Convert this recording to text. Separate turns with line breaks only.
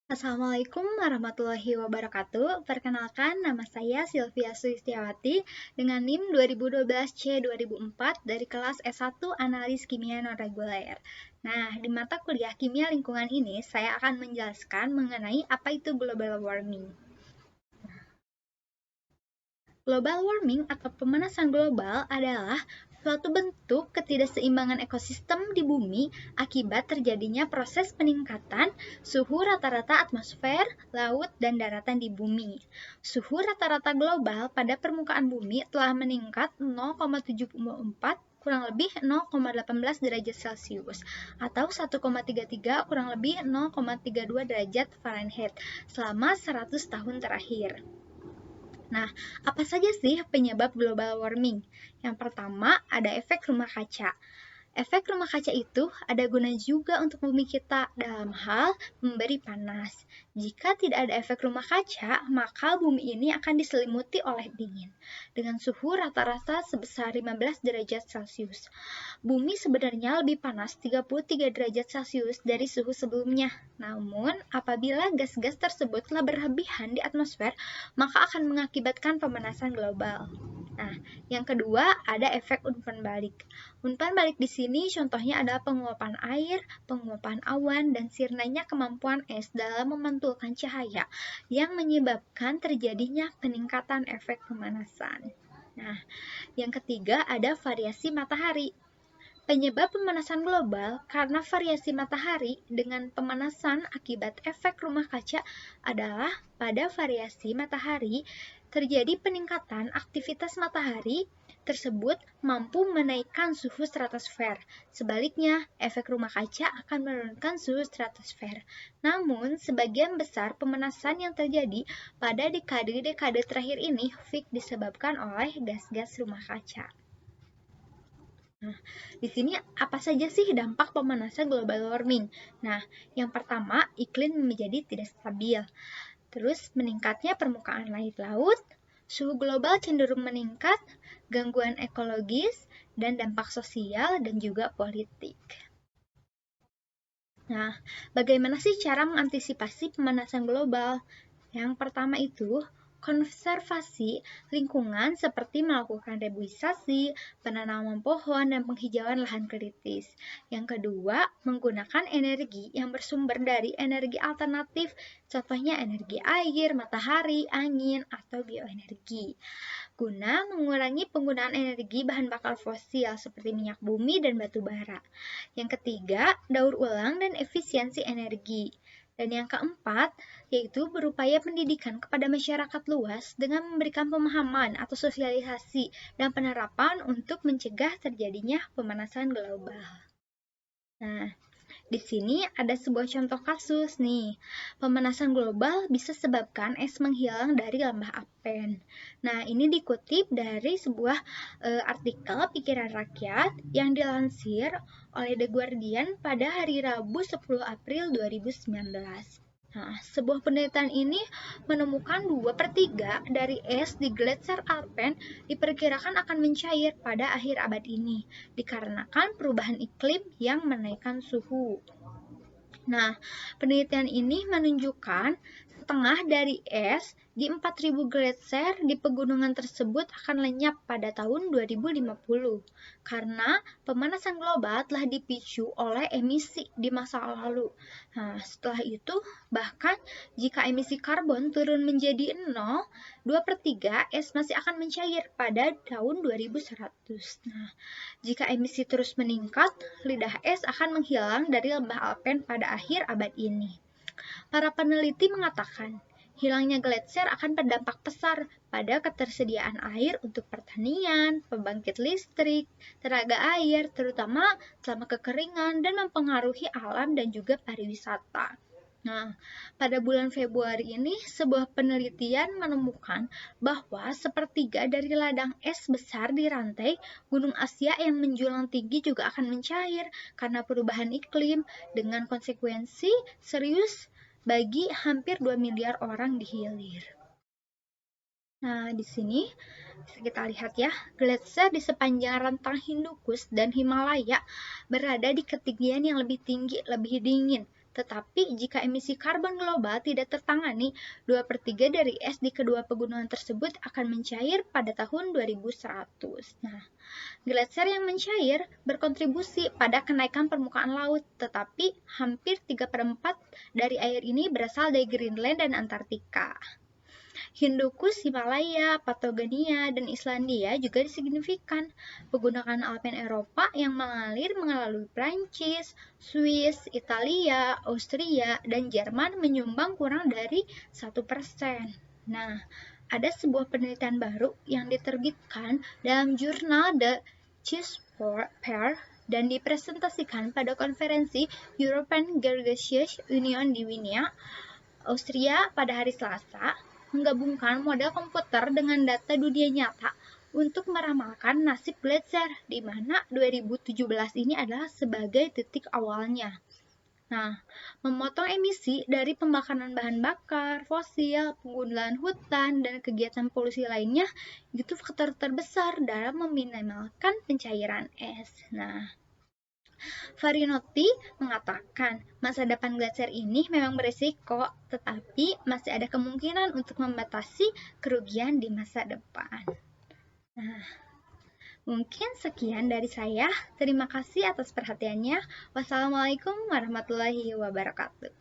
Assalamualaikum warahmatullahi wabarakatuh. Perkenalkan, nama saya Sylvia Sulistiawati dengan NIM 2012C2004 dari kelas S1 Analis Kimia Non-Reguler. Nah, di mata kuliah Kimia Lingkungan ini, saya akan menjelaskan mengenai apa itu global warming. Global warming atau pemanasan global adalah suatu bentuk ketidakseimbangan ekosistem di bumi akibat terjadinya proses peningkatan suhu rata-rata atmosfer, laut, dan daratan di bumi. Suhu rata-rata global pada permukaan bumi telah meningkat 0,74 kurang lebih 0,18 derajat Celcius atau 1,33 kurang lebih 0,32 derajat Fahrenheit selama 100 tahun terakhir. Nah, apa saja sih penyebab global warming? Yang pertama, ada efek rumah kaca. Efek rumah kaca itu ada guna juga untuk bumi kita dalam hal memberi panas. Jika tidak ada efek rumah kaca, maka bumi ini akan diselimuti oleh dingin dengan suhu rata-rata sebesar 15 derajat Celcius. Bumi sebenarnya lebih panas 33 derajat Celcius dari suhu sebelumnya. Namun, apabila gas-gas tersebut telah berlebihan di atmosfer, maka akan mengakibatkan pemanasan global. Nah, yang kedua ada efek umpan balik. Umpan balik di sini contohnya adalah penguapan air, penguapan awan, dan sirnanya kemampuan es dalam memantulkan cahaya yang menyebabkan terjadinya peningkatan efek pemanasan. Nah, yang ketiga ada variasi matahari. Penyebab pemanasan global karena variasi matahari dengan pemanasan akibat efek rumah kaca adalah pada variasi matahari terjadi peningkatan aktivitas matahari tersebut mampu menaikkan suhu stratosfer. Sebaliknya, efek rumah kaca akan menurunkan suhu stratosfer. Namun, sebagian besar pemanasan yang terjadi pada dekade-dekade terakhir ini disebabkan oleh gas-gas rumah kaca. Nah, di sini apa saja sih dampak pemanasan global warming? Nah, yang pertama, iklim menjadi tidak stabil. Terus meningkatnya permukaan air laut, suhu global cenderung meningkat, gangguan ekologis, dan dampak sosial dan juga politik. Nah, bagaimana sih cara mengantisipasi pemanasan global? Yang pertama itu, konservasi lingkungan seperti melakukan reboisasi, penanaman pohon, dan penghijauan lahan kritis. Yang kedua, menggunakan energi yang bersumber dari energi alternatif, contohnya energi air, matahari, angin, atau bioenergi, guna mengurangi penggunaan energi bahan bakar fosil seperti minyak bumi dan batu bara. Yang ketiga, daur ulang dan efisiensi energi. Dan yang keempat, yaitu berupaya pendidikan kepada masyarakat luas dengan memberikan pemahaman atau sosialisasi dan penerapan untuk mencegah terjadinya pemanasan global. Nah, di sini ada sebuah contoh kasus nih. Pemanasan global bisa sebabkan es menghilang dari lembah Alpen. Nah, ini dikutip dari sebuah artikel Pikiran Rakyat yang dilansir oleh The Guardian pada hari Rabu 10 April 2019. Nah, sebuah penelitian ini menemukan 2/3 dari es di gletser Alpen diperkirakan akan mencair pada akhir abad ini, dikarenakan perubahan iklim yang menaikkan suhu. Nah, penelitian ini menunjukkan setengah dari es di 4.000 gletser di pegunungan tersebut akan lenyap pada tahun 2050 karena pemanasan global telah dipicu oleh emisi di masa lalu. Nah, setelah itu, bahkan jika emisi karbon turun menjadi 0, 2/3 es masih akan mencair pada tahun 2100. Nah, jika emisi terus meningkat, lidah es akan menghilang dari lembah Alpen pada akhir abad ini. Para peneliti mengatakan, hilangnya gletser akan berdampak besar pada ketersediaan air untuk pertanian, pembangkit listrik, tenaga air, terutama selama kekeringan dan mempengaruhi alam dan juga pariwisata. Nah, pada bulan Februari ini, sebuah penelitian menemukan bahwa sepertiga dari ladang es besar di rantai Gunung Asia yang menjulang tinggi juga akan mencair karena perubahan iklim dengan konsekuensi serius bagi hampir 2 miliar orang di hilir. Nah, di sini bisa kita lihat ya, gletser di sepanjang rentang Hindukush dan Himalaya berada di ketinggian yang lebih tinggi, lebih dingin Tetapi jika emisi karbon global tidak tertangani, 2/3 dari es di kedua pegunungan tersebut akan mencair pada tahun 2100. Nah, gletser yang mencair berkontribusi pada kenaikan permukaan laut, tetapi hampir 3/4 dari air ini berasal dari Greenland dan Antartika. Hindukush, Himalaya, Patagonia, dan Islandia juga signifikan. Pegunungan Alpen Eropa yang mengalir melalui Prancis, Swiss, Italia, Austria, dan Jerman menyumbang kurang dari 1%. Nah, ada sebuah penelitian baru yang diterbitkan dalam jurnal The Chesapeake dan dipresentasikan pada konferensi European Geological Union di Vienna, Austria pada hari Selasa, menggabungkan model komputer dengan data dunia nyata untuk meramalkan nasib gletser, di mana 2017 ini adalah sebagai titik awalnya. Nah, memotong emisi dari pembakaran bahan bakar, fosil, penggunaan hutan, dan kegiatan polusi lainnya itu faktor terbesar dalam meminimalkan pencairan es. Nah, Varinotti mengatakan, masa depan gletser ini memang berisiko, tetapi masih ada kemungkinan untuk membatasi kerugian di masa depan. Nah, mungkin sekian dari saya. Terima kasih atas perhatiannya. Wassalamualaikum warahmatullahi wabarakatuh.